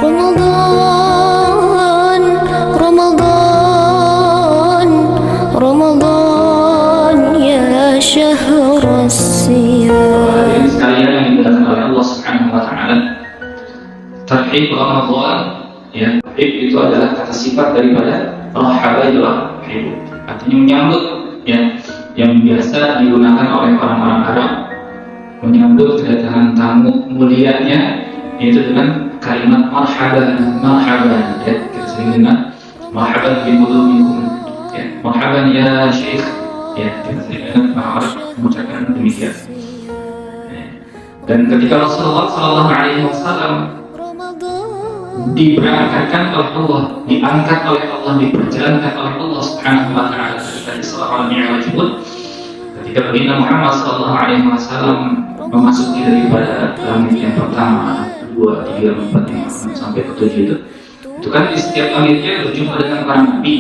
رمضان رمضان رمضان يا شهر الصيام. Sekalian yang dimuliakan oleh Allah Subhanahu wa taala. Tarhib Ramadan, ya, tarhib itu adalah kata sifat daripada rahaba yurahib. Artinya menyambut, ya, yang biasa digunakan oleh orang-orang Arab menyambut kedatangan tamu mulianya, yaitu dengan kalimat marhaban, marhaban, ya, kita sering dengar marhaban biqudumikum, ya, marhaban ya syekh, ya, kita sering dengar mengucapkan demikian. Dan ketika Rasulullah SAW diberangkatkan oleh Allah, diangkat oleh Allah, diperjalankan oleh Allah Subhanahu wa taala dari Isra wal Mi'raj pun, ketika Baginda Muhammad SAW memasuki daripada langit yang pertama, kedua, tiga, empat, lima, sampai ke tujuh itu kan di setiap langitnya berjumpa dengan para nabi,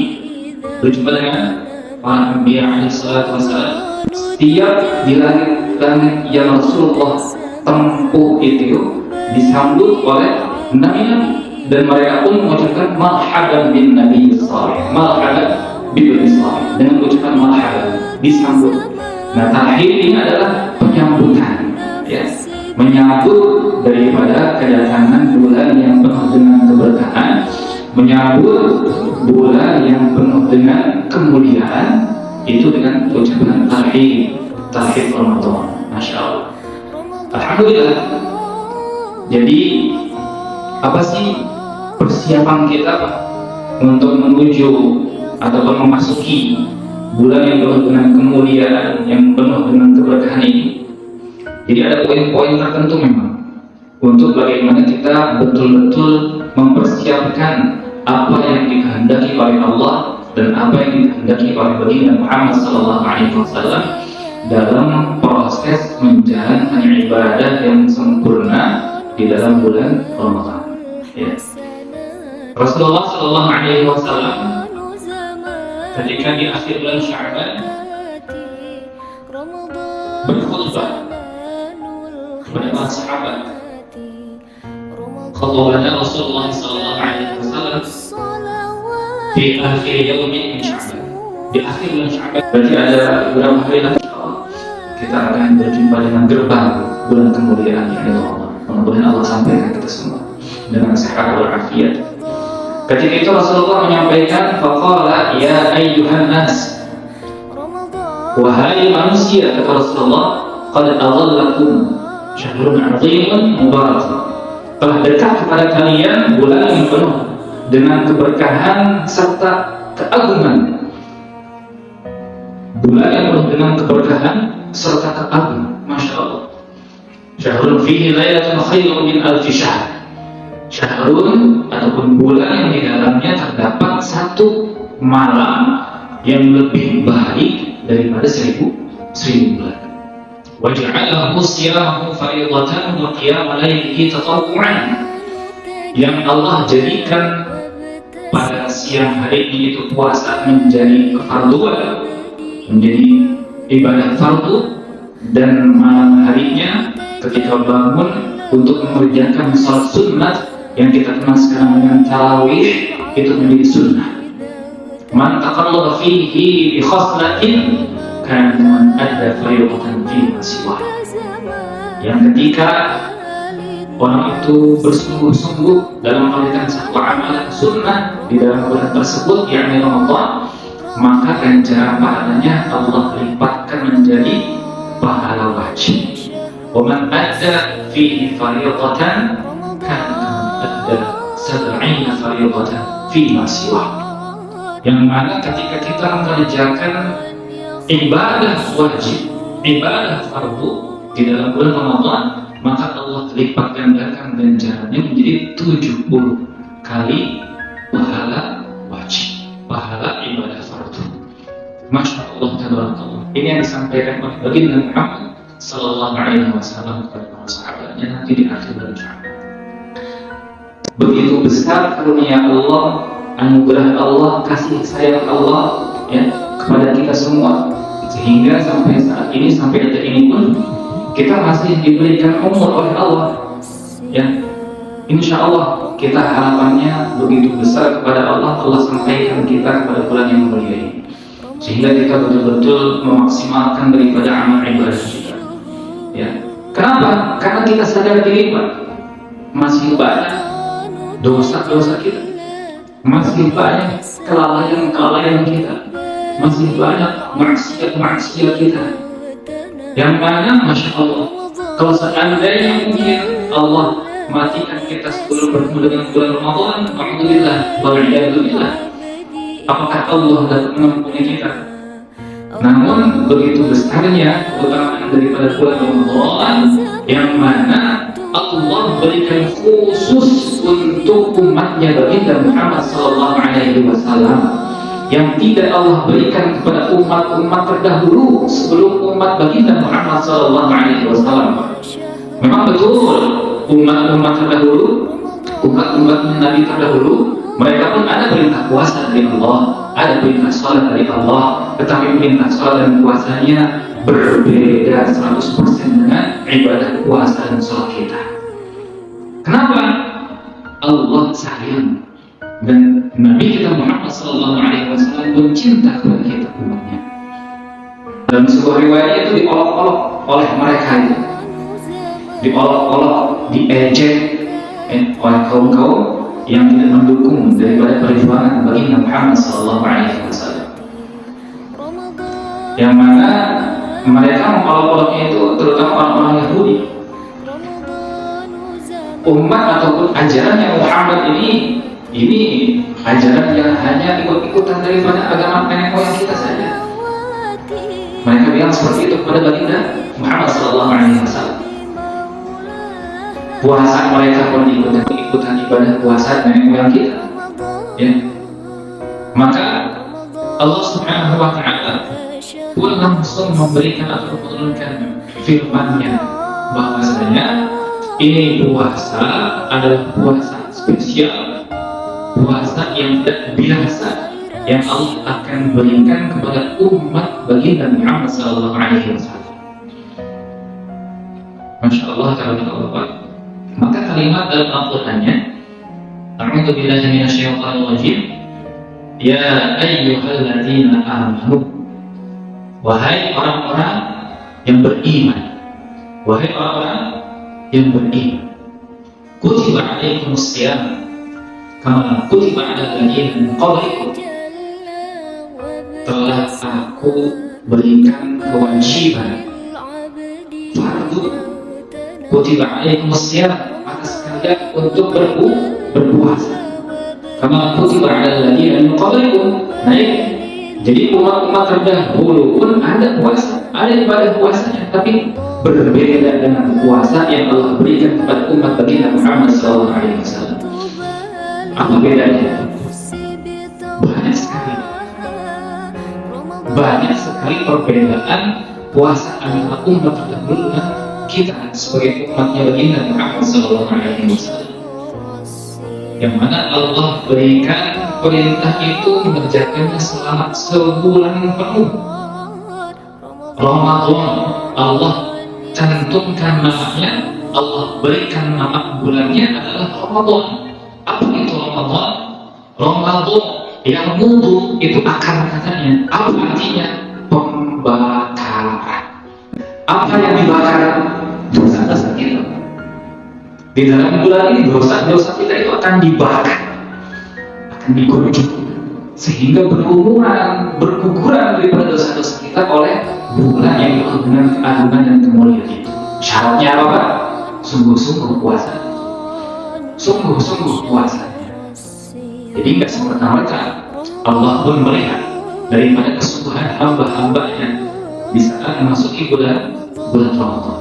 berjumpa dengan para nabi alaihi salatu wassalam. Setiap di langit yang Rasulullah tempuh itu disambut oleh nabi-nabi, dan mereka pun mengucapkan marhaban bin nabi salih, marhaban bin nabi salih, dengan ucapan marhaban, disambut. Nah, tarhib ini adalah penyambutan, ya, menyambut daripada kedatangan bulan yang penuh dengan keberkahan, menyambut bulan yang penuh dengan kemuliaan, itu dengan ucapan tarhib, tarhib Ramadan. Masya Allah, alhamdulillah. Jadi apa sih persiapan kita untuk menuju ataupun memasuki bulan yang penuh dengan kemuliaan, yang penuh dengan keberkahan ini? Jadi ada poin-poin tertentu memang untuk bagaimana kita betul-betul mempersiapkan apa yang dikehendaki oleh Allah dan apa yang dikehendaki oleh Baginda Muhammad SAW dalam proses menjalankan ibadah yang sempurna di dalam bulan Ramadan. Ya. Rasulullah SAW ketika di akhir bulan Sya'ban berkhutbah kepada para sahabat. Khutbahnya Rasulullah SAW di akhir yaumi Sya'ban, di akhir bulan Sya'ban. Berarti ada beberapa hari lagi kita akan berjumpa dengan gerbang bulan kemuliaan yang Allah. Mudah-mudahan Allah sampaikan kita semua dengan sehat walafiat. Ketika itu Rasulullah menyampaikan, faqala ya ayyuhan nas, wahai manusia, kata Rasulullah, qad adhallakum syahrun 'azimun mubarak. Telah dekat kepada kalian bulan yang penuh dengan keberkahan serta keagungan. Bulan yang penuh dengan keberkahan serta keagungan. Masya Allah. Syahrun fihi laylatun khairun min alfi syahr. Syahrun ataupun bulan yang di dalamnya terdapat satu malam yang lebih baik daripada seribu bulan. Wa ja'alahu siyamahu fariidatan wa qiyama laylihi tatawwu'an. Yang Allah jadikan pada siang hari itu puasa menjadi kefarduan, menjadi ibadah fardu, dan malam harinya ketika bangun untuk mengerjakan salat sunnah yang kita kenal sekarang dengan tarawih, itu menjadi sunnah. Man taqallaba fihi bi khaslatin kana man adda fariidatan fi siwa. Yang ketika orang itu bersungguh-sungguh dalam melakukan satu amalan sunnah di dalam bulan tersebut, yakni Ramadan, maka ganjaran pahalanya Allah lipatkan menjadi pahala wajib. وَمَنْ أَدَّى فِيهِ فَرِيضَةً كَانَ أَدَّى 70 فَرِيضَةً فِيمَا سِوَاهُ. Yang mana ketika kita mengerjakan ibadah wajib, ibadah fardu di dalam bulan Ramadan, maka Allah lipat gandakan ganjarannya menjadi 70 kali pahala wajib, pahala ibadah fardu. Masya Allah, tabarakallah. Ini yang disampaikan oleh Baginda Muhammad Sallallahu Alaihi Wasallam kepada para sahabatnya nanti di akhir bulan Sya'ban. Begitu besar karunia Allah, anugerah Allah, kasih sayang Allah, ya, kepada kita semua, sehingga sampai saat ini, sampai detik ini pun kita masih diberikan umur oleh Allah, ya, insya Allah kita harapannya begitu besar kepada Allah. Allah sampaikan kita kepada bulan yang mulia ini, sehingga kita betul-betul memaksimalkan daripada amal ibadah kita. Ya, kenapa? Karena kita sadar diri Pak, masih banyak dosa-dosa kita, masih banyak kelalaian kita, masih banyak maksiat kita, yang mana Masya Allah, kalau seandainya mungkin Allah matikan kita sebelum bertemu dengan bulan Ramadan, alhamdulillah, walhamdulillah, apakah Allah dapat mengampuni kita? Namun begitu besarnya keutamaan daripada bulan Ramadan, yang mana Allah berikan khusus untuk umatnya baginda Muhammad sallallahu alaihi wasallam, yang tidak Allah berikan kepada umat-umat terdahulu sebelum umat baginda Muhammad sallallahu alaihi wasallam. Memang betul umat-umat terdahulu, umat-umat Nabi terdahulu, mereka pun ada perintah puasa dari Allah, ada perintah sholat dari Allah, tetapi perintah sholat dan puasanya berbeda 100% dengan ibadah puasa dan sholat kita. Kenapa? Allah sayang, dan Nabi kita Muhammad SAW pun cinta kepada kita umatnya. Dalam sebuah riwayat itu diolok-olok oleh mereka itu, diolok-olok, diejek oleh kaum-kaum yang tidak mendukung daripada perjuangan baginda Muhammad SAW, yang mana mereka mengolok-oloknya itu terutama orang-orang Yahudi. Umat ataupun ajarannya Muhammad ini ajaran yang hanya ikut-ikutan daripada agama nenek moyang kita saja. Mereka bilang seperti itu kepada baginda Muhammad SAW. Puasa mereka pun ikutan ibadah puasa nenek moyang kita. Ya. Maka Allah Subhanahu wa Ta'ala pun langsung memberikan atau menurunkan firman-Nya bahwasanya ini puasa adalah puasa spesial, puasa yang tidak biasa, yang Allah akan berikan kepada umat baginda Muhammad SAW. Masya Allah, Bapak. Maka kalimat dalam Al-Qur'annya, A'udzu billahi minasyaitonir rajim, ya ayyuhalladzina amanu, wahai orang-orang yang beriman, wahai orang-orang yang beriman, kutiba alaikumus shiyam kama kutiba alal ladzina min qablikum, telah aku berikan kewajiban fardu kutiba alaikumus shiyam atas kalian untuk berpuasa kama kutiba alal ladzina min qablikum. Jadi umat-umat terdahulu pun ada puasa, ada ibadah puasanya, tapi berbeda dengan puasa yang Allah berikan kepada umat baginda Muhammad SAW. Apa bedanya? Banyak sekali perbedaan puasa antara umat terdahulu dan kita sebagai umatnya baginda Muhammad SAW. Yang mana Allah berikan perintah itu mengerjakannya selama sebulan penuh. Ramadan Allah cantumkan namanya, Allah berikan nama bulannya adalah Ramadan. Apa itu Ramadan? Ramadan yang wudu itu akar katanya. Apa artinya? Pembakaran. Apa yang dibakar? Dosa-dosa kita. Di dalam bulan ini dosa-dosa kita itu akan dibakar, akan dikucuk, sehingga berguguran daripada dosa-dosa kita oleh bulan yang penuh dengan keagungan dan kemuliaan itu. Syaratnya apa Pak? Sungguh-sungguh puasa, sungguh-sungguh puasanya. Jadi nggak semerta-merta, Allah pun melihat daripada kesungguhan hamba-hambanya di saat memasuki bulan Ramadan.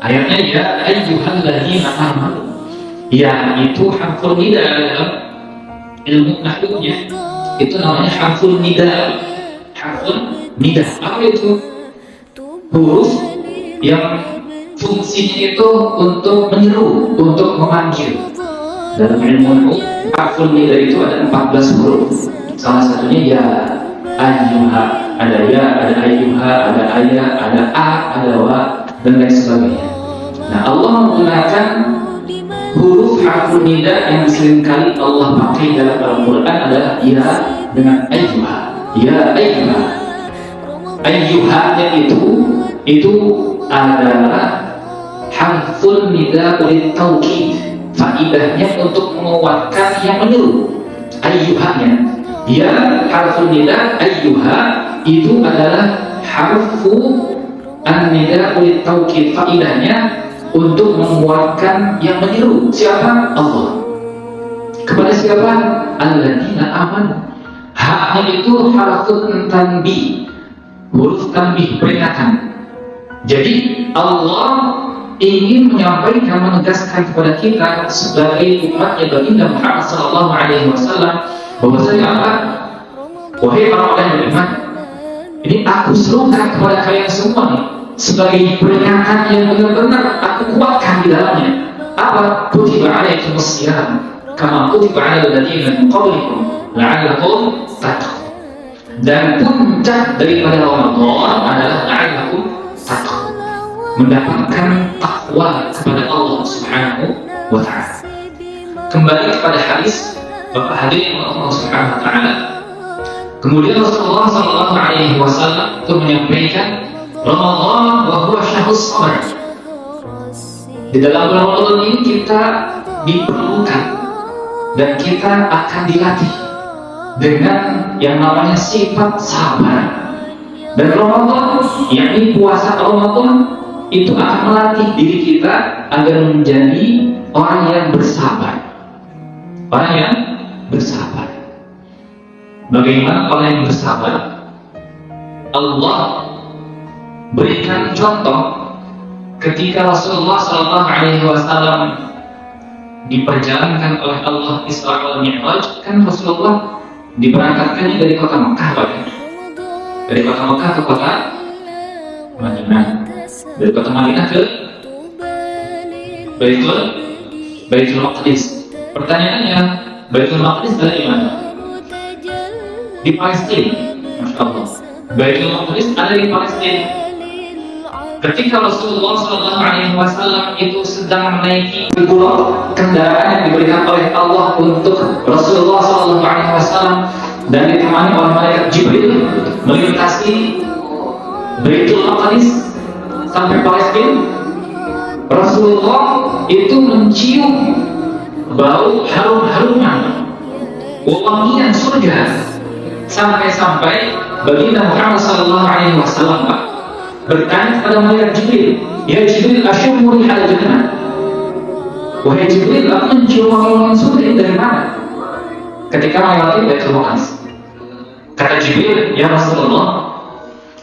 Ayatnya ya ayyuhalladzina amanu, ya itu harful nida dalam ilmu nahwunya, itu namanya harful nida. Harful nida apa itu? Huruf yang fungsinya itu untuk menyeru, untuk memanggil. Dalam ilmu nahwu harful nida itu ada 14 huruf. Salah satunya ya ayyuha, ada ya, ada ayyuha, ada ayya, ada a, ada wa, dan lain sebagainya. Nah, Allah menggunakan huruf harfun nida yang seringkali Allah pakai dalam Al-Quran adalah ya dengan ayyuha. Ya ayyuha. Ayyuha-nya itu adalah harfun nida ulit taukid. Faidahnya untuk menguatkan yang menyeru. Ayyuha-nya. Ya harfun nida ayyuha itu adalah harfu an-nida ulit taukid. Faidahnya untuk menguatkan yang menyeru. Siapa? Allah. Kepada siapa? Alladzina amanu. Haknya itu harfun tanbih, huruf tanbih, peringatan. Jadi Allah ingin menyampaikan, menegaskan kepada kita sebagai umatnya baginda Muhammad SAW bahwasanya apa? Wahai orang-orang yang beriman, ini aku serukan kepada kalian semua nih, sebagai peringatan yang benar-benar aku kuatkan di dalamnya. Apa? Kutiba alaikumus shiyam kama kutiba alal ladzina min qablikum la'allakum tattaqun. Dan puncak daripada Ramadan adalah la'allakum tattaqun, mendapatkan takwa kepada Allah Subhanahu wa taala. Kembali kepada hadis Bapak hadirin Allah Subhanahu wa taala. Kemudian Rasulullah sallallahu alaihi wasallam itu menyampaikan Ramadan wa huwa syahrus sabar. Di dalam Ramadan ini kita diperlukan dan kita akan dilatih dengan yang namanya sifat sabar. Dan Ramadan, yakni puasa Ramadan itu akan melatih diri kita agar menjadi orang yang bersabar. Orang yang bersabar. Bagaimana orang yang bersabar? Allah berikan contoh ketika Rasulullah SAW diperjalankan oleh Allah Isra wal Mi'raj. Kan Rasulullah diberangkatkannya dari kota Mekah, dari kota Mekah ke kota Madinah, dari kota Madinah ke Baitul Maqdis. Pertanyaannya, Baitul Maqdis dari mana? Di Palestina. Masya Allah. Baitul Maqdis ada di Palestina. Ketika Rasulullah SAW itu sedang menaiki pulau kendaraan yang diberikan oleh Allah untuk Rasulullah SAW dan ditemani oleh malaikat Jibril melintasi Baitul Maqdis sampai Palestina, Rasulullah itu mencium bau harum-haruman wangian surga sampai-sampai baginda Muhammad SAW bertanya kepada malaikat Jibril, ya Jibril, asyummu rihal jannah. Wahai Jibril, aku mencium wangian surga dari mana? Ketika melewati Baitul Maqdis, kata Jibril, ya Rasulullah,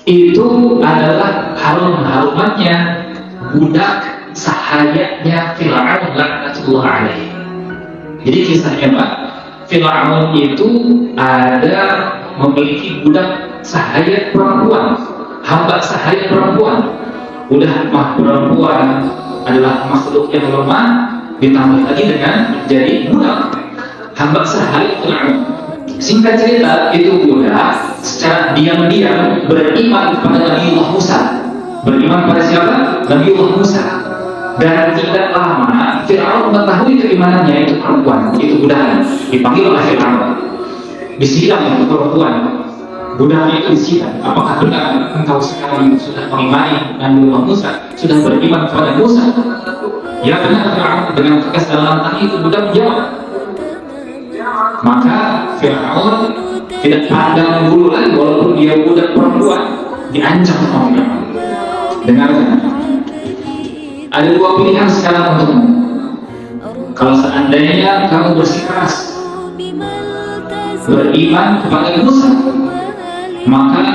itu adalah harum-harumannya budak sahayanya Fir'aun laknatullah alaihi. Jadi kisahnya Pak, Fir'aun itu ada memiliki budak sahaya perempuan, hamba sahaya perempuan. Budak perempuan adalah makhluk yang lemah, ditambah lagi dengan menjadi budak hamba sahaya Fir'aun. Singkat cerita, itu budak secara diam-diam beriman kepada Nabiullah Musa. Beriman pada siapa? Nabiullah Musa. Dan tidak lama Fir'aun mengetahui keimanannya itu perempuan, itu budak. Dipanggil oleh Fir'aun, disidang itu perempuan. Budaknya itu disidang. Apakah benar engkau sekarang sudah mengimani Nabiullah Musa, sudah beriman kepada Musa? Ya benar Fir'aun. Dengan tegas dalam lantang itu budak menjawab. Maka Fir'aun tidak pandang bulu lagi, walaupun dia budak perempuan, diancam sama Fir'aun. Dengarkan, ada dua pilihan sekarang untukmu. Kalau seandainya kamu bersikeras beriman kepada Musa, maka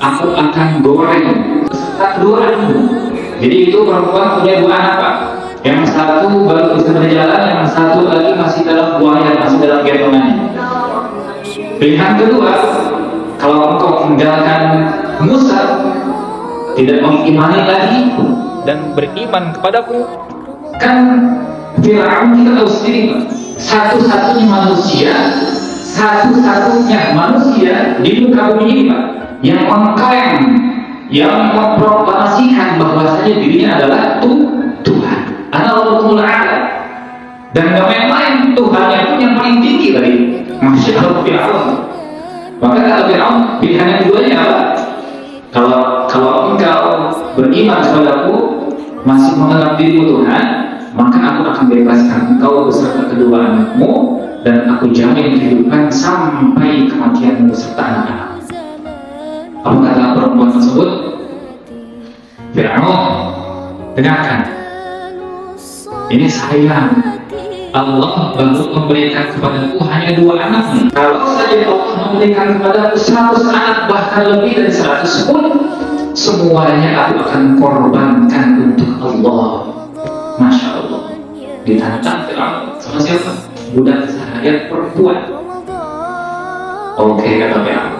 aku akan goreng dua anakmu. Jadi itu perempuan punya dua anak Pak. Yang satu baru bisa berjalan, yang satu lagi masih dalam buaya, masih dalam gendongannya. Pilihan kedua, kalau engkau meninggalkan Musa, tidak mengimani lagi dan beriman kepadaku, kan Fir'aun kita tahu sendiri Pak, satu-satunya manusia di muka bumi ini Pak, yang mengklaim, yang memproklamasikan bahwasanya dirinya adalah Tuhan. Ana Rabbukumul A'la. Dan gak main-main, Tuhannya pun yang paling tinggi tadi. Masya Allah, Fir'aun. Maka kata Fir'aun, pilihannya keduanya apa? Kalau engkau beriman kepadaku, masih menganggap dirimu Tuhan, maka aku akan bebaskan engkau beserta kedua anakmu, dan aku jamin kehidupan sampai kematianmu beserta anak-anak. Apa kata perempuan tersebut? Fir'aun, dengarkan. Ini sayang, Allah baru memberikan kepadaku hanya 2 anak. Kalau saja Allah memberikan kepadaku 100 anak, bahkan lebih dari 100 pun, semuanya aku akan korbankan untuk Allah. Masya Allah. Ditantang Fir'aun sama siapa? Budak seharian perempuan. Oke, kata Fir'aun.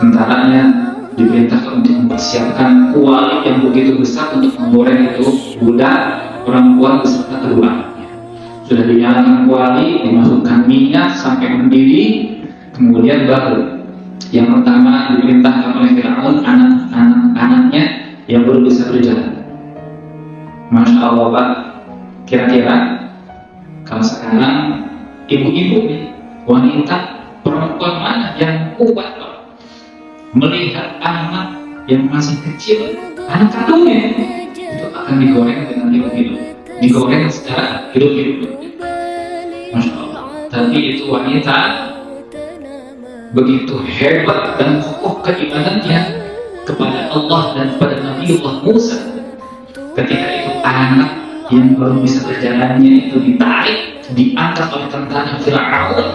Tentaranya diperintahkan untuk mempersiapkan kuali yang begitu besar untuk menggoreng itu budak perempuan beserta kedua anaknya. Sudah dinyalakan kuali, dimasukkan minyak sampai mendidih, kemudian baru yang pertama diperintahkan oleh Fir'aun anak-anaknya yang baru bisa berjalan. Masya Allah, Pak. Kira-kira kalau sekarang ibu-ibu nih, wanita perempuan mana yang kuat, Pak, melihat anak yang masih kecil, anak kandungnya itu akan digoreng dengan hidup-hidup, digoreng secara hidup-hidup. Masya Allah. Tapi itu wanita begitu hebat dan kokoh keimanannya kepada Allah dan kepada Nabiullah Musa. Ketika itu anak yang baru bisa berjalannya itu ditarik, diangkat oleh tentara Fir'aun,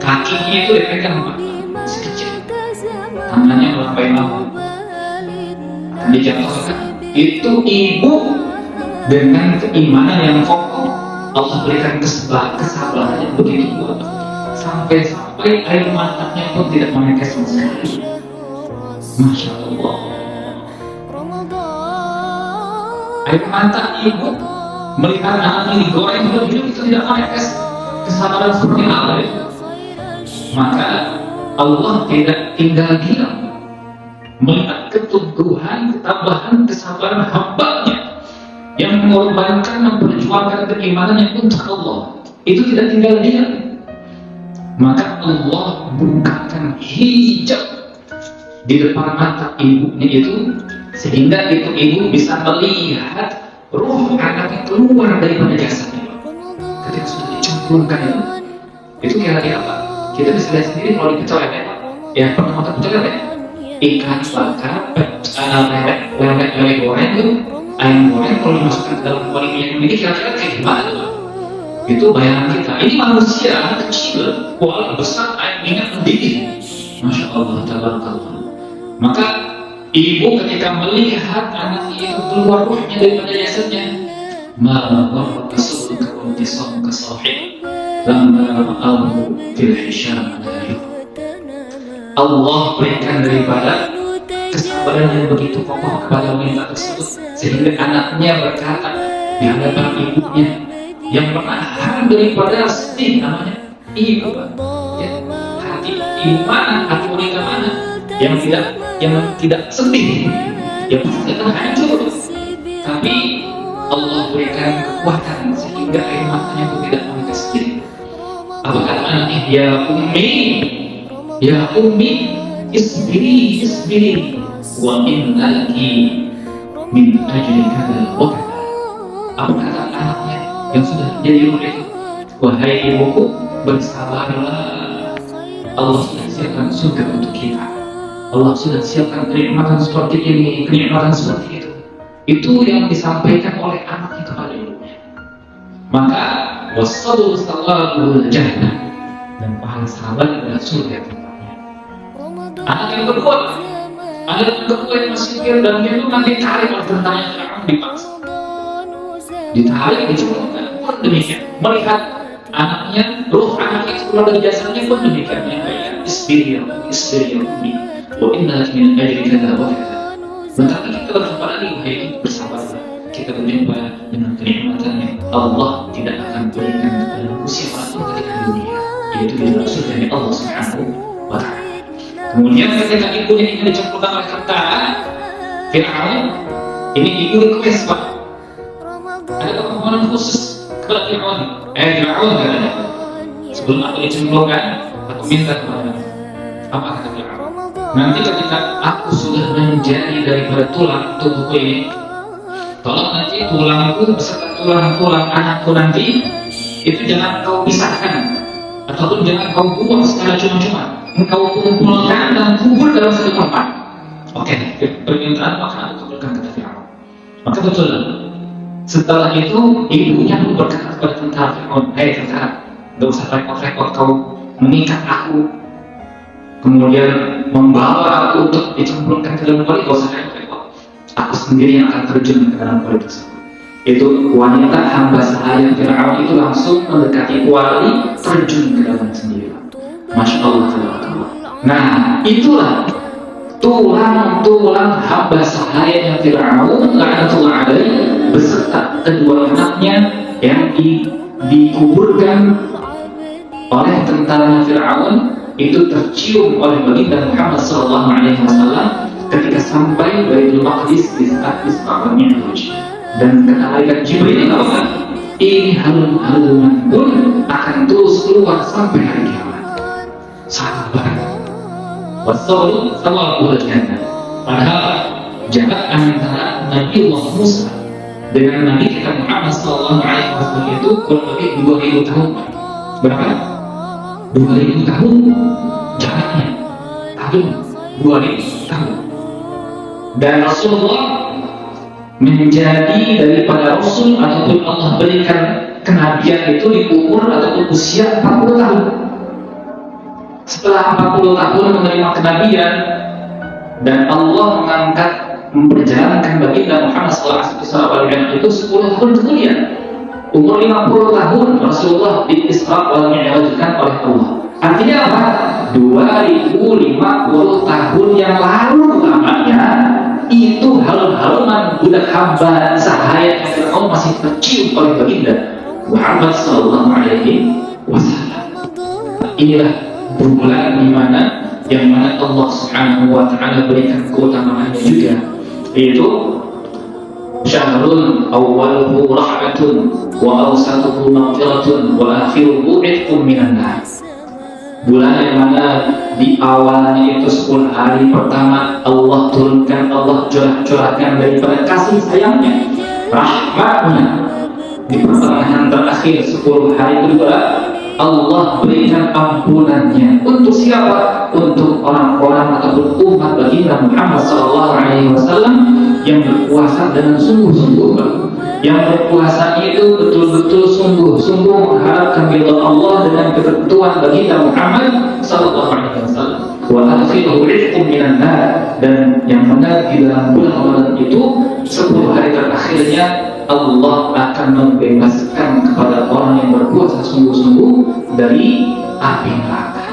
kakinya itu dipegang masih kecil, tangannya melambai laut, dijatuhkan. Itu ibu dengan keimanan yang kokoh, Allah berikan kesabaran yang begitu kuat, sampai air matanya pun tidak menetes sama sekali. Masya Allah. Air mata ibu melihat anaknya digoreng hidup itu tidak menetes. Kesabaran seperti apa itu? Maka Allah tidak tinggal diam melihat keteguhan, ketabahan, kesabaran hamba-Nya yang mengorbankan, memperjuangkan keimanannya untuk Allah. Itu tidak tinggal diam. Maka Allah bukakan hijab di depan mata ibunya itu, sehingga itu ibu bisa melihat ruh anaknya keluar daripada jasadnya. Ketika sudah dicemplungkan itu kira-kira apa? Kita bisa lihat sendiri kalau di pecel lele. Ya, pernah makan pecel lele? Ikan bakar, lele goreng itu, ayam goreng kalau dimasukkan ke dalam kuali minyak ini kira-kira kayak gimana, Pak? Itu bayangan kita. Ini manusia anak kecil, kuali besar, ayam minyak mendidih. Masya Allah, tabarakallah. Maka ibu ketika melihat anaknya itu keluar ruhnya daripada jasadnya, ma'abar rasulka wa intisamuka sahih lamma ra'ahu fil hisham. Allah berikan daripada kesabaran yang begitu kokoh kepada wanita tersebut, sehingga anaknya berkata di hadapan ibunya yang menahan daripada sedih, namanya ibu, ya, hati ibu mana, hati wanita mana yang tidak sedih, ya pasti akan hancur. Tapi Allah berikan kekuatan sehingga air matanya itu tidak menetes sendiri. Apa kata anaknya? Ya ummi, isbiri, wa innaki min ajli kada wa kada. Apa kata anaknya yang sudah jadi ibu itu? Wahai ibuku, bersabarlah. Allah sudah siapkan surga untuk kita. Allah sudah siapkan kenikmatan seperti ini, kenikmatan seperti itu. Itu yang disampaikan oleh anaknya kepada ibunya. Maka wassalu sallallahu jannah, dan pahala sahabat adalah surga tempatnya. Anak yang kedua yang masih kecil dan dia itu nanti ditarik oleh tentaranya Fir'aun, dipaksa, ditarik, dicemplungkan pun demikian. Melihat anaknya, ruh anaknya keluar dari jasadnya pun demikian. Isbiri ya ummi, wa inna min ajri kada wa kada. Bentar lagi kita berjumpa lagi, wahai bersabarlah. Kita berjumpa dengan kenikmatan yang Allah tidak akan berikan kepada manusia manapun ketika di dunia, yaitu di dalam surga Allah Subhanahu wa Ta'ala. Kemudian ketika ibunya ingin dicemplungkan oleh tentara Fir'aun, ini ibu request, Pak, ada permohonan khusus kepada kepada Fir'aun, Fir'aun katanya, sebelum aku dicemplungkan, aku minta kepada apa kata Fir'aun? Nanti ketika aku sudah menjadi daripada tulang tubuhku ini, tolong nanti tulangku beserta tulang-tulang anakku nanti itu jangan kau pisahkan ataupun jangan kau buang secara cuma-cuma, engkau kumpulkan dan kubur dalam satu tempat. Oke, permintaan maka aku kabulkan kata Fir'aun. Maka betul, setelah itu ibunya pun berkata kepada tentara Fir'aun, tentara, gak usah repot-repot kau mengikat aku, kemudian membawa aku untuk dicemplungkan ke dalam kuali, gak usah repot-repot. Aku sendiri yang akan terjun ke dalam kuali tersebut. Itu wanita hamba sahaya Fir'aun itu langsung mendekati kuali, terjun ke dalam sendiri. Masya Allah, tabarakallah. Nah, itulah tulang-tulang hamba sahaya Fir'aun la'natullah alaihi beserta kedua anaknya yang dikuburkan oleh tentara Fir'aun itu tercium oleh baginda Muhammad SAW ketika sampai Baitul Maqdis di saat Isra wal Mi'raj. Dan kata malaikat Jibril ini halum-haluman pun akan terus keluar sampai hari kiamat. Sabar. Wassabaru thawabul jannah. Padahal jarak antara Nabi Allah Musa dengan Nabi kita Muhammad SAW itu kurang lebih 2000 tahun. Berapa? 2000 tahun jaraknya. Tahun 2000 tahun. Dan Rasulullah menjadi daripada Rasul ataupun Allah berikan kenabian itu di umur ataupun usia 40 tahun. Setelah 40 tahun menerima kenabian dan Allah mengangkat memperjalankan baginda Muhammad SAW itu 10 tahun kemudian, umur 50 tahun Rasulullah di Isra wal Mi'rajkan oleh Allah. Artinya apa? 2050 tahun yang lalu lamanya itu halum-haluman budak hamba sahaya Fir'aun masih tercium oleh baginda Muhammad SAW. Inilah bulan yang mana Allah Subhanahu wa Ta'ala berikan keutamaannya juga, yaitu syahrun awwaluhu rahmatun wa awsatuhu maghfiratun wa akhiruhu itqun minan nar. Bulan yang mana di awalnya itu 10 hari pertama Allah turunkan, Allah curahkan daripada kasih sayangnya, rahmatnya. Di pertengahan terakhir 10 hari kedua Allah berikan ampunannya. Untuk siapa? Untuk orang-orang ataupun umat baginda Muhammad SAW yang berpuasa dengan sungguh-sungguh. Yang berpuasa itu betul-betul sungguh-sungguh mengharapkan ridha Allah dengan ketentuan baginda Muhammad SAW. Wa akhiruhu rizqun minan nar. Dan yang mana di dalam bulan Ramadan itu 10 hari terakhirnya Allah akan membebaskan kepada orang yang berpuasa sungguh-sungguh dari api neraka.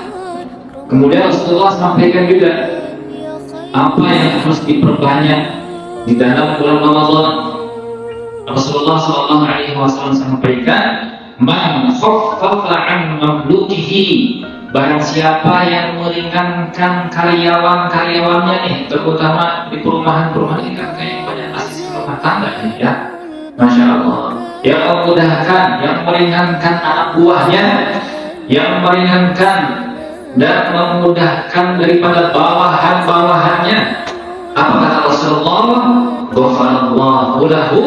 Kemudian Rasulullah sampaikan juga apa yang harus diperbanyak di dalam bulan Ramadan. Rasulullah SAW sampaikan, man khaffafa an mamlukihi, barang siapa yang meringankan karyawan-karyawannya nih, terutama di perumahan-perumahan ini kan kayak banyak asisten rumah tangga ini ya. Masya Allah, yang memudahkan, yang meringankan anak buahnya, yang meringankan dan memudahkan daripada bawahan-bawahannya. Apa kata Rasulullah? Ghafarallahu lahu,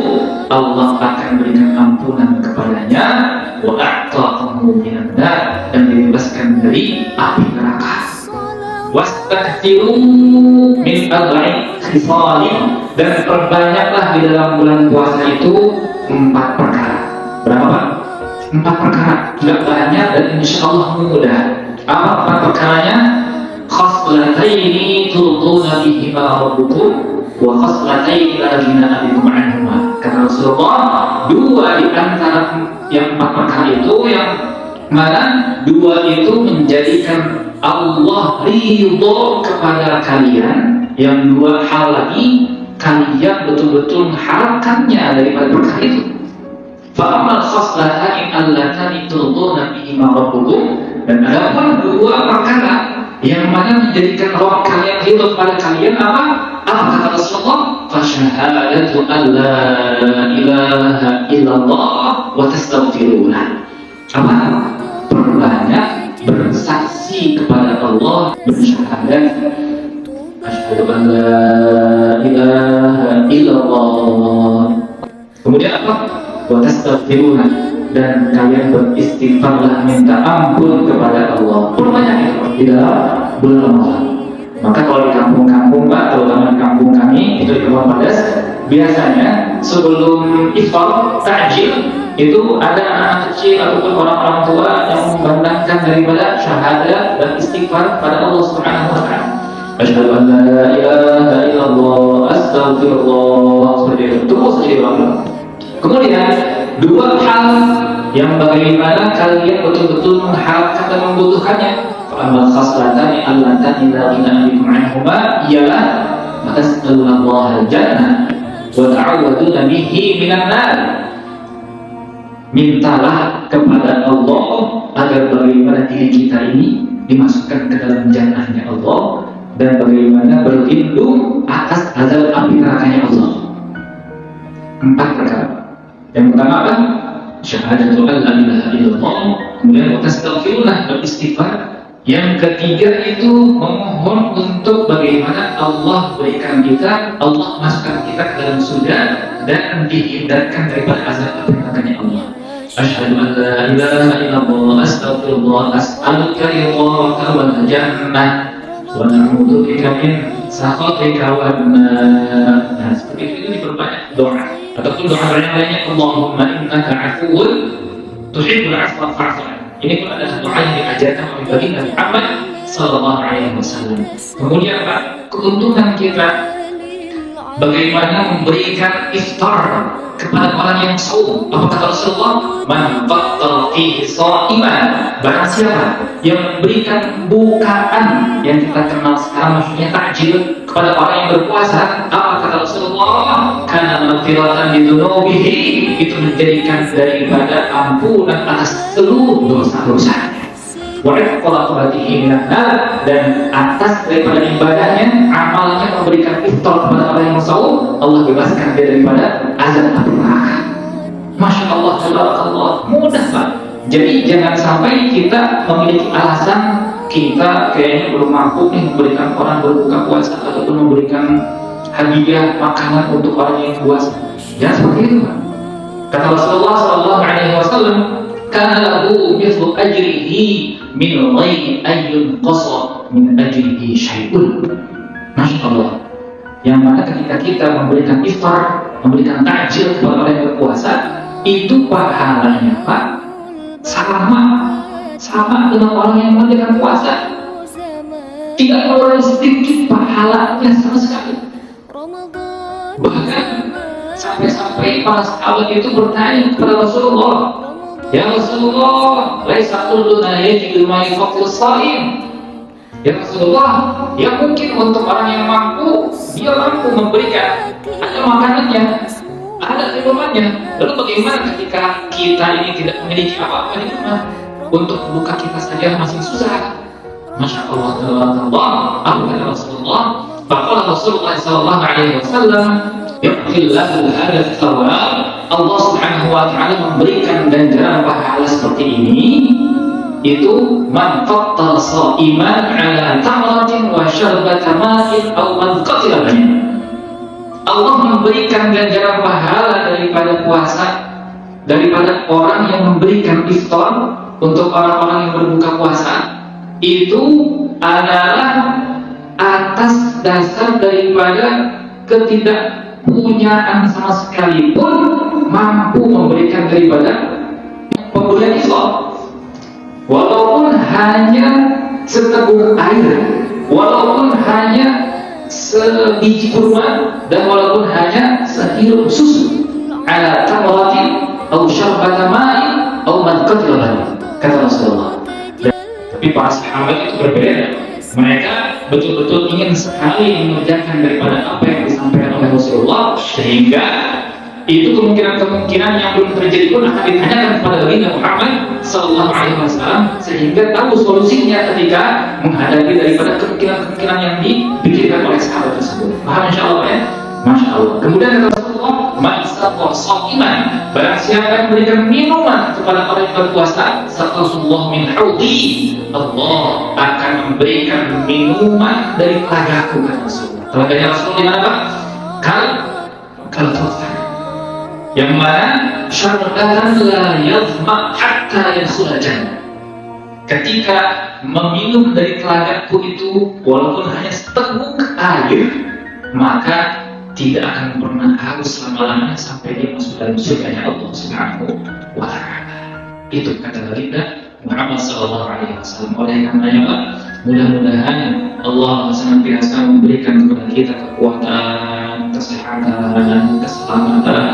Allah akan berikan ampunan kepadanya, wa a'taqahu minan nar, dan dibebaskan dari api neraka. Wastaghfiru min arba'in khisal, dan perbanyaklah di dalam bulan puasa itu 4 perkara. Berapa? 4 perkara, tidak banyak dan insya Allah mudah. Apa 4 perkaranya? Khaslataini turduna bihima rabbukum wa khaslataini la ghina bikum anhuma. Kata Rasulullah, 2 di antara yang 4 perkara itu yang mana 2 itu menjadikan Allah ridho kepada kalian, yang 2 hal lagi kalian betul-betul mengharapkannya daripada perkara itu. Fa'amal khaslatani allatani turduna bihima rabbukum, dan ada pun 2 perkara yang mana menjadikan Rabb kalian ridho kepada kalian. Apa kata Rasulullah? Fasyahadatu an la ilaha illallah wa tastaghfiruna. Apa? Perbanyak bersaksi kepada Allah, bersyahadat asyhadu an la ilaha illallah. Kemudian apa? Wa tastaghfiruna, dan kalian beristighfarlah, minta ampun kepada Allah. Perbanyak itu di dalam bulan Ramadan. Maka kalau di kampung-kampung Pak, terutama di kampung kami itu di Kabupaten Padas, biasanya sebelum iftar takjil itu ada anak kecil ataupun orang-orang tua yang membandangkan daripada syahadat dan istighfar pada Allah Subhanahu wa taala. Asyhadu an la ilaha illallah, astaghfirullah, seperti itu. Terus saja diulang. Kemudian dua hal yang bagaimana kalian betul-betul mengharapkan dan membutuhkannya. Amal khaslatani allatani la ilaha bikum anhuma ialah tas'alullaha al-jannah wa ta'awwaduna bihi minan nar. Mintalah kepada Allah agar bagaimana diri kita ini dimasukkan ke dalam jannahnya Allah, dan bagaimana berlindung atas azab api nerakanya Allah. 4 perkara. Yang pertama apa? Syahadatu an la ilaha illallah, kemudian tastaghfirullah, beristighfar. Yang ketiga itu memohon untuk bagaimana Allah berikan kita, Allah masukkan kita ke dalam surga dan dihindarkan daripada azab api nerakanya Allah. Asyhadu an la ilaha illallah, astaghfirullah, as'aluka ridhaka wal jannah wa na'udzubika min sakhatika wan nar. Nah, seperti itu diperbanyak doa ataupun doa yang lainnya. Allahumma innaka 'afuwun tuhibbul 'afwa fa'fu 'anni. Ini pun adalah doa yang diajarkan oleh baginda Muhammad sallallahu alaihi wasallam. Kemudian Pak, keuntungan kita bagaimana memberikan iftar kepada orang yang saum. Apa kata Rasulullah? Man fattara fihi sha'iman, barang siapa yang memberikan bukaan yang kita kenal sekarang maksudnya takjil kepada orang yang berpuasa. Apa kata Rasulullah? Kana maghfiratan lidzunubihi, itu menjadikan daripada ampunan atas seluruh dosa-dosanya. Wa iqratihi minan nar, dan atas daripada ibadahnya, amalnya memberikan iftar kepada orang yang saum, Allah bebaskan dia daripada azab api neraka. Masya Allah, tabarakallah, mudah Pak. Jadi jangan sampai kita memiliki alasan kita kayaknya belum mampu nih memberikan orang berbuka puasa ataupun memberikan hadiah makanan untuk orang yang puasa. Jangan seperti itu Pak. Kata Rasulullah sallallahu alaihi wasallam, kana lahu mithlu ajrihi min ghairi an yunqasa min ajrihi syai'un. Masya Allah. Yang mana ketika kita memberikan iftar, memberikan takjil kepada orang yang berpuasa, itu pahalanya Pak sama dengan orang yang mengerjakan puasa. Tidak mengurangi sedikit pahalanya sama sekali. Bahkan sampai-sampai para sahabat itu bertanya kepada Rasulullah, ya Rasulullah, laisa kulluna yajidu ma yufaqqir shaim. Ya Rasulullah, ya mungkin untuk orang yang mampu, dia mampu memberikan ada makanannya, ada minumannya. Lalu bagaimana ketika kita ini tidak memiliki apa-apa di rumah? Untuk buka kita saja masih susah. Masya Allah, apa kata Rasulullah? Faqala Rasulullah sallallahu alaihi wasallam, yaqillahu hadha thawab. Allah Subhanahu wa taala memberikan ganjaran pahala seperti ini, itu man fattara sha'iman ala tamratin wa syarbata ma'in aw man qatila bain. Allah memberikan ganjaran pahala daripada puasa, daripada orang yang memberikan iftar untuk orang-orang yang berbuka puasa, itu adalah atas dasar daripada ketidakpunyaan sama sekali pun mampu memberikan daripada pemberian Islam, walaupun hanya seteguk air, walaupun hanya sebiji kurma, dan walaupun hanya sehirup susu, ala tamratin aw syarbata ma'in aw man qatala bain, kata Rasulullah. Tapi para sahabat itu berbeda. Mereka betul-betul ingin sekali mengerjakan daripada apa yang disampaikan oleh Rasulullah, sehingga itu kemungkinan-kemungkinan yang belum terjadi pun akan ditanyakan kepada baginda Muhammad sallallahu alaihi wasallam, sehingga tahu solusinya ketika menghadapi daripada kemungkinan-kemungkinan yang dipikirkan oleh sahabat tersebut. Paham insyaallah ya? Masya Allah. Kemudian kata Rasulullah, "Man saqa sha'iman, barang siapa yang memberikan minuman kepada orang yang berpuasa, saqallahu min haudi, Allah akan memberikan minuman dari telagaku, kata Rasulullah. Telaganya Rasulullah di mana, Pak? Kautsar. Yang mana syaratan la yazma hatta yadkhula jannah. Ketika meminum dari telagaku itu, walaupun hanya seteguk air, maka tidak akan pernah haus selama-lamanya sampai dia masuk dalam surganya Allah Subhanahu wa Ta'ala. Itu kata baginda Muhammad sallallahu alaihi wasallam. Oleh karenanya, Pak, mudah-mudahan Allah senantiasa memberikan kepada kita kekuatan, kesehatan, keselamatan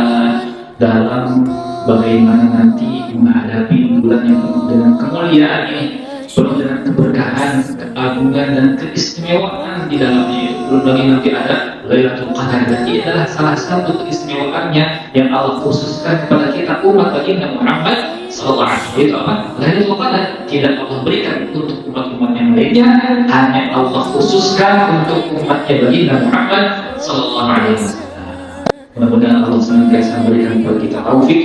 dalam bagaimana nanti menghadapi bulan yang penuh dengan kemuliaan ini, penuh dengan keberkahan, keagungan dan keistimewaan di dalamnya. Belum lagi nanti ada Lailatul Qadar, dan ini adalah salah satu keistimewaannya yang Allah khususkan kepada kita umat baginda Muhammad sallallahu alaihi wasallam. Itu apa? Lailatul Qadar tidak Allah berikan untuk umat-umat yang lainnya, hanya Allah khususkan untuk umatnya baginda Muhammad sallallahu alaihi wasallam. Mudah-mudahan Allah senantiasa memberikan kepada kita taufik,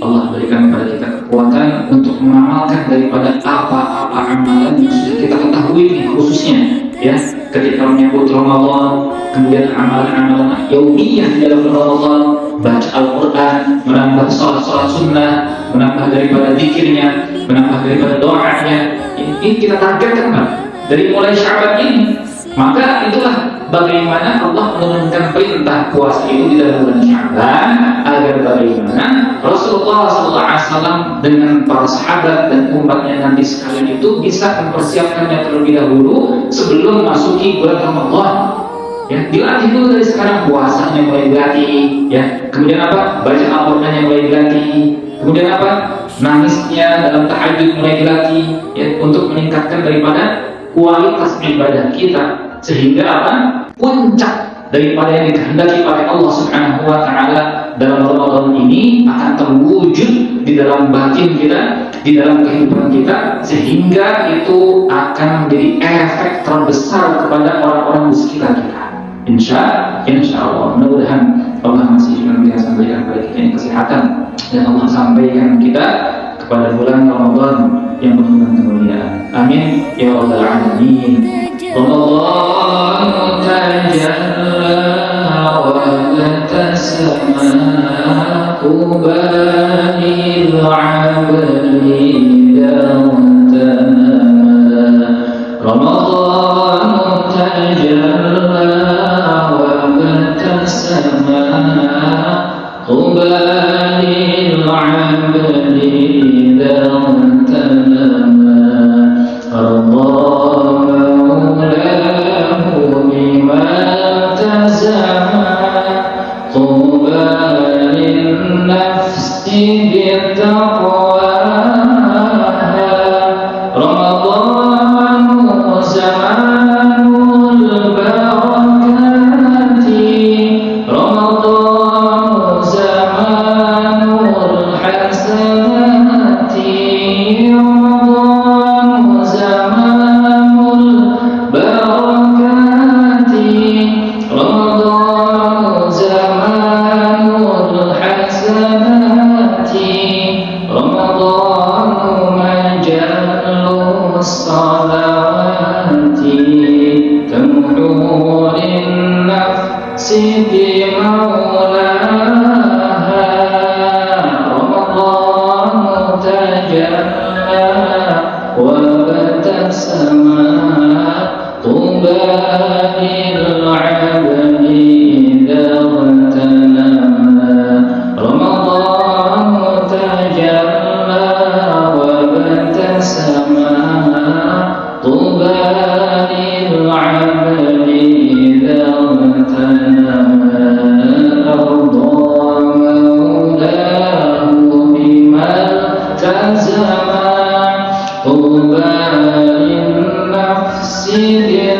Allah berikan kepada kita kekuatan untuk mengamalkan daripada apa-apa amalan yang sudah kita ketahui nih, khususnya ya ketika menyambut Ramadan, kemudian amalan-amalan yaumiyah di dalam Ramadan, baca Al-Quran, menambah sholat sunnah, menambah daripada zikirnya, menambah daripada doanya. Ini kita targetkan, Pak, dari mulai Sya'ban ini. Maka itulah bagaimana Allah menurunkan perintah puasa itu di dalam bulan Sya'ban, agar bagaimana Rasulullah SAW dengan para sahabat dan umatnya nanti sekalian itu bisa mempersiapkannya terlebih dahulu sebelum masuki bulan Ramadan. Ya, dilatih dulu dari sekarang, puasanya mulai dilatih, ya. Kemudian apa? Baca Al-Qur'annya mulai dilatih. Kemudian apa? Nangisnya dalam tahajud mulai dilatih, ya, untuk meningkatkan daripada kualitas ibadah kita, sehingga apa? Puncak daripada yang dikehendaki oleh Allah Subhanahu wa Ta'ala dalam Ramadan ini akan terwujud di dalam batin kita, di dalam kehidupan kita, sehingga itu akan menjadi efek terbesar kepada orang-orang di sekitar kita. Insya Allah, mudah-mudahan Allah masih senantiasa memberikan kepada kita yang kesehatan, dan Allah sampaikan kita kepada bulan Ramadan yang penuh dengan kemuliaan. Amin ya rabbal alamin. Ramadan tajalla wa tasamma qubalil 'abdi dawtana. Ramadan tajalla wa tasamma qubalil 'abdi dawtana. طوبى للنفس بالتقوى